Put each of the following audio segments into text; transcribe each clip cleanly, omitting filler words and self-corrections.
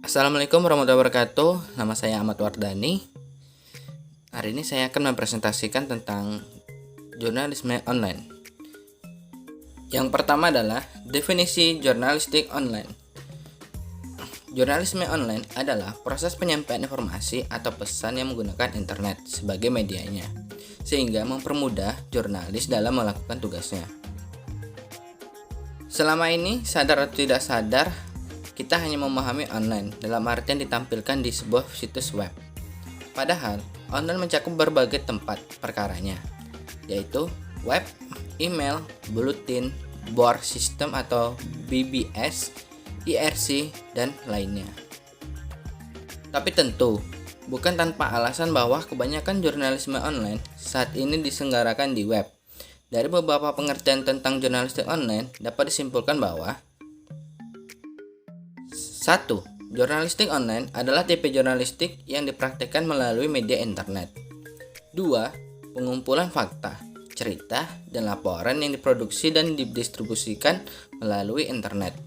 Assalamualaikum warahmatullahi wabarakatuh. Nama saya Ahmad Wardani. Hari ini saya akan mempresentasikan tentang jurnalisme online. Yang pertama adalah definisi jurnalistik online. Jurnalisme online adalah proses penyampaian informasi atau pesan yang menggunakan internet sebagai medianya, sehingga mempermudah jurnalis dalam melakukan tugasnya. Selama ini, sadar atau tidak sadar, kita hanya memahami online dalam artian ditampilkan di sebuah situs web. Padahal, online mencakup berbagai tempat perkaranya, yaitu web, email, bulletin, board system atau BBS, IRC, dan lainnya. Tapi tentu, bukan tanpa alasan bahwa kebanyakan jurnalisme online saat ini diselenggarakan di web. Dari beberapa pengertian tentang jurnalistik online, dapat disimpulkan bahwa 1. Jurnalistik online adalah tipe jurnalistik yang dipraktikkan melalui media internet. 2. Pengumpulan fakta, cerita, dan laporan yang diproduksi dan didistribusikan melalui internet.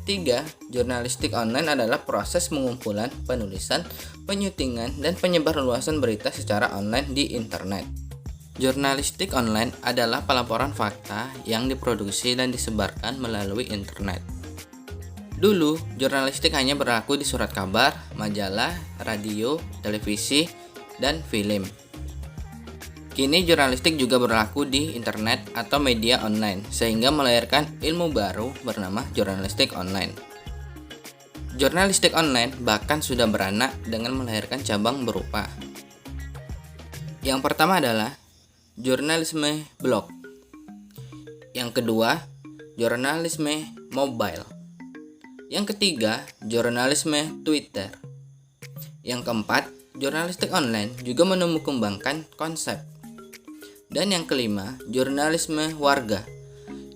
3. Jurnalistik online adalah proses pengumpulan, penulisan, penyutingan, dan penyebarluasan berita secara online di internet. Jurnalistik online adalah pelaporan fakta yang diproduksi dan disebarkan melalui internet. Dulu, jurnalistik hanya berlaku di surat kabar, majalah, radio, televisi, dan film. Kini jurnalistik juga berlaku di internet atau media online, sehingga melahirkan ilmu baru bernama jurnalistik online. Jurnalistik online bahkan sudah beranak dengan melahirkan cabang berupa. Yang pertama adalah jurnalisme blog. Yang kedua, jurnalisme mobile. Yang ketiga, jurnalisme Twitter. Yang keempat, jurnalistik online juga menumbuh-kembangkan konsep. Dan yang kelima, jurnalisme warga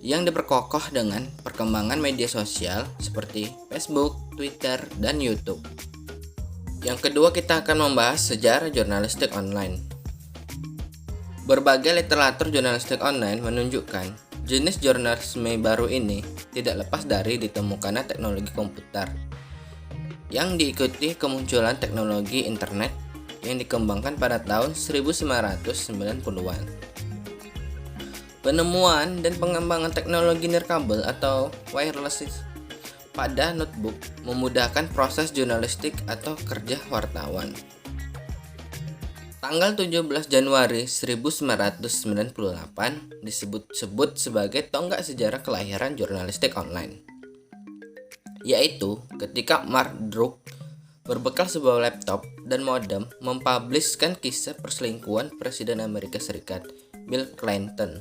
yang diperkokoh dengan perkembangan media sosial seperti Facebook, Twitter, dan YouTube. Yang kedua, kita akan membahas sejarah jurnalistik online. Berbagai literatur jurnalistik online menunjukkan jenis jurnalisme baru ini tidak lepas dari ditemukannya teknologi komputer yang diikuti kemunculan teknologi internet yang dikembangkan pada tahun 1990-an. Penemuan dan pengembangan teknologi nirkabel atau wireless pada notebook memudahkan proses jurnalistik atau kerja wartawan. Tanggal 17 Januari 1998 disebut-sebut sebagai tonggak sejarah kelahiran jurnalistik online. Yaitu ketika Mark Druck berbekal sebuah laptop dan modem mempublishkan kisah perselingkuhan Presiden Amerika Serikat, Bill Clinton.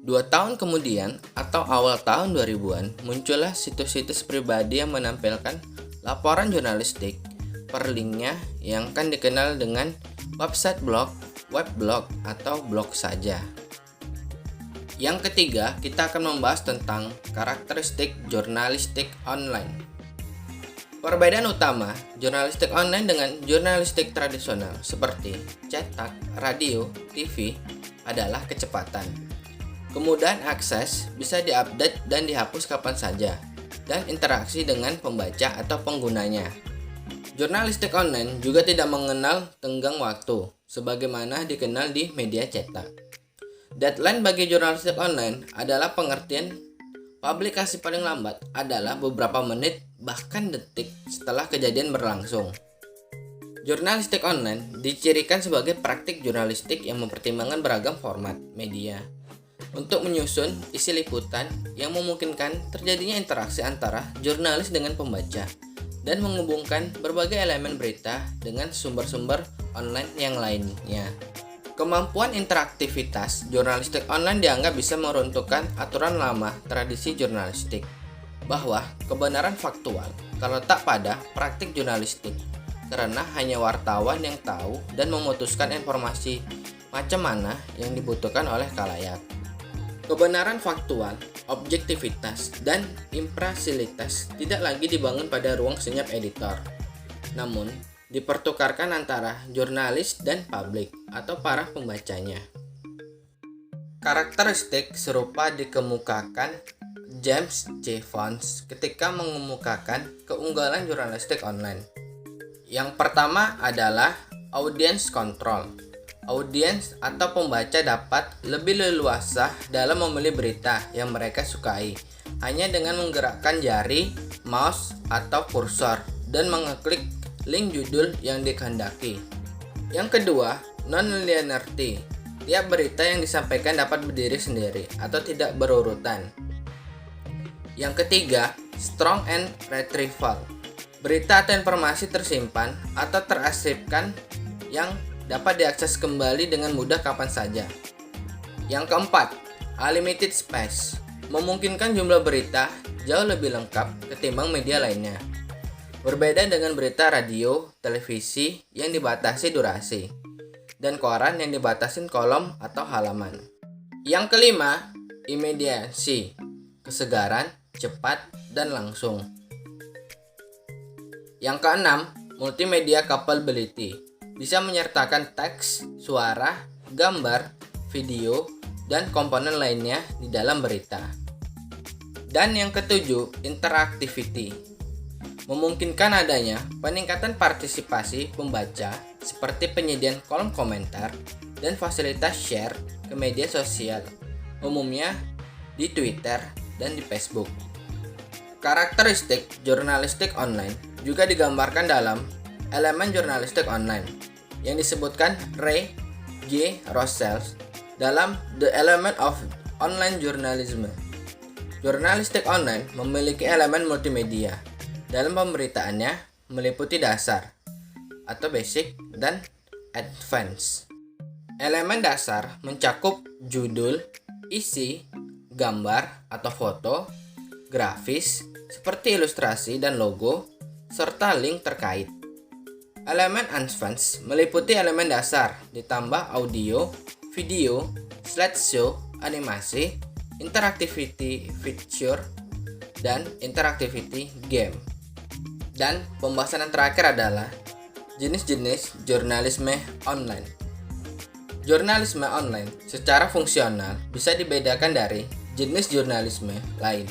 2 tahun kemudian atau awal tahun 2000-an muncullah situs-situs pribadi yang menampilkan laporan jurnalistik per linknya yang akan dikenal dengan website blog, web blog, atau blog saja. Yang ketiga, kita akan membahas tentang karakteristik jurnalistik online. Perbedaan utama jurnalistik online dengan jurnalistik tradisional seperti cetak, radio, TV adalah kecepatan. Kemudahan akses bisa diupdate dan dihapus kapan saja, dan interaksi dengan pembaca atau penggunanya. Jurnalistik online juga tidak mengenal tenggang waktu, sebagaimana dikenal di media cetak. Deadline bagi jurnalistik online adalah pengertian publikasi paling lambat adalah beberapa menit bahkan detik setelah kejadian berlangsung. Jurnalistik online dicirikan sebagai praktik jurnalistik yang mempertimbangkan beragam format media untuk menyusun isi liputan yang memungkinkan terjadinya interaksi antara jurnalis dengan pembaca dan menghubungkan berbagai elemen berita dengan sumber-sumber online yang lainnya. Kemampuan interaktivitas jurnalistik online dianggap bisa meruntuhkan aturan lama tradisi jurnalistik, bahwa kebenaran faktual terletak pada praktik jurnalistik, karena hanya wartawan yang tahu dan memutuskan informasi macam mana yang dibutuhkan oleh khalayak. Kebenaran faktual, objektivitas, dan imparsialitas tidak lagi dibangun pada ruang senyap editor, namun dipertukarkan antara jurnalis dan publik atau para pembacanya. Karakteristik serupa dikemukakan James J. Fons ketika mengemukakan keunggulan jurnalistik online. Yang pertama adalah audience control. Audiens atau pembaca dapat lebih leluasa dalam memilih berita yang mereka sukai hanya dengan menggerakkan jari, mouse, atau kursor dan mengeklik link judul yang dikehendaki. Yang kedua, non-linearity. Tiap berita yang disampaikan dapat berdiri sendiri atau tidak berurutan. Yang ketiga, strong and retrieval. Berita atau informasi tersimpan atau terarsipkan yang dapat diakses kembali dengan mudah kapan saja. Yang keempat, unlimited space. Memungkinkan jumlah berita jauh lebih lengkap ketimbang media lainnya. Berbeda dengan berita radio, televisi yang dibatasi durasi, dan koran yang dibatasi kolom atau halaman. Yang kelima, immediacy. Kesegaran, cepat, dan langsung. Yang keenam, multimedia capability. Bisa menyertakan teks, suara, gambar, video, dan komponen lainnya di dalam berita. Dan yang ketujuh, interactivity. Memungkinkan adanya peningkatan partisipasi pembaca seperti penyediaan kolom komentar dan fasilitas share ke media sosial, umumnya di Twitter dan di Facebook. Karakteristik jurnalistik online juga digambarkan dalam elemen jurnalistik online yang disebutkan Ray G. Russell dalam The Element of Online Journalism. Jurnalistik online memiliki elemen multimedia. Dalam pemberitaannya meliputi dasar atau basic dan advance. Elemen dasar mencakup judul, isi, gambar atau foto, grafis seperti ilustrasi dan logo, serta link terkait. Elemen advance meliputi elemen dasar ditambah audio, video, slideshow, animasi, interactivity feature, dan interactivity game. Dan pembahasan yang terakhir adalah jenis-jenis jurnalisme online. Jurnalisme online secara fungsional bisa dibedakan dari jenis jurnalisme lain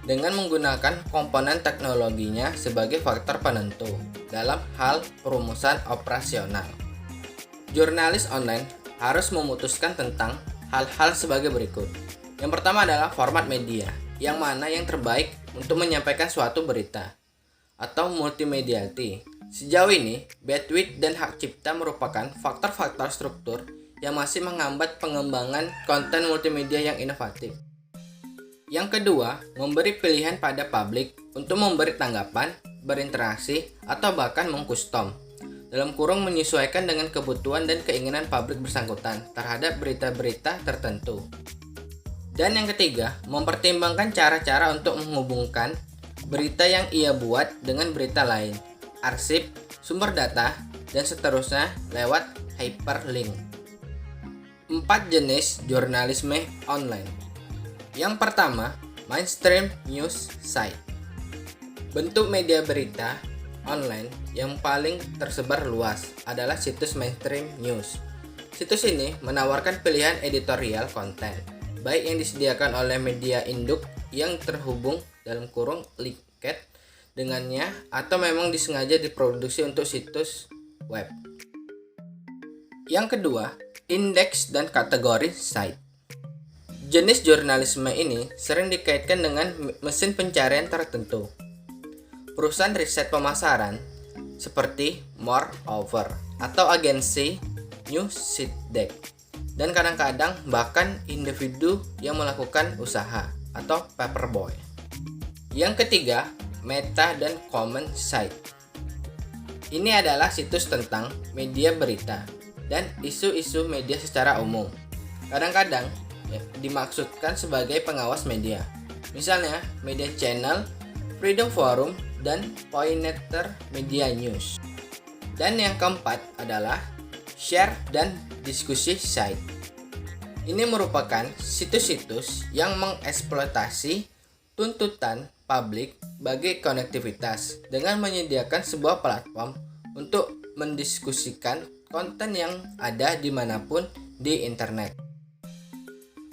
dengan menggunakan komponen teknologinya sebagai faktor penentu dalam hal perumusan operasional. Jurnalis online harus memutuskan tentang hal-hal sebagai berikut. Yang pertama adalah format media, yang mana yang terbaik untuk menyampaikan suatu berita, atau multimediality. Sejauh ini, bandwidth dan hak cipta merupakan faktor-faktor struktur yang masih menghambat pengembangan konten multimedia yang inovatif. Yang kedua, memberi pilihan pada publik untuk memberi tanggapan, berinteraksi, atau bahkan mengkustom, dalam kurung menyesuaikan dengan kebutuhan dan keinginan publik bersangkutan terhadap berita-berita tertentu. Dan yang ketiga, mempertimbangkan cara-cara untuk menghubungkan berita yang ia buat dengan berita lain, arsip, sumber data, dan seterusnya lewat hyperlink. 4 jenis jurnalisme online. Yang pertama, mainstream news site. Bentuk media berita online yang paling tersebar luas adalah situs mainstream news. Situs ini menawarkan pilihan editorial konten, baik yang disediakan oleh media induk yang terhubung dalam kurung linked dengannya atau memang disengaja diproduksi untuk situs web. Yang kedua, indeks dan kategori site. Jenis jurnalisme ini sering dikaitkan dengan mesin pencarian tertentu. Perusahaan riset pemasaran seperti Moreover atau agensi NewsSeedDeck, dan kadang-kadang bahkan individu yang melakukan usaha atau paperboy. Yang ketiga, meta dan comment site. Ini adalah situs tentang media berita dan isu-isu media secara umum. Kadang-kadang dimaksudkan sebagai pengawas media. Misalnya, Media Channel, Freedom Forum, dan Poynter Media News. Dan yang keempat adalah share dan diskusi site. Ini merupakan situs-situs yang mengeksploitasi tuntutan publik bagi konektivitas dengan menyediakan sebuah platform untuk mendiskusikan konten yang ada dimanapun di internet.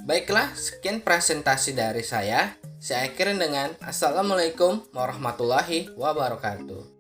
Baiklah, sekian presentasi dari saya. Saya akhiri dengan Assalamualaikum warahmatullahi wabarakatuh.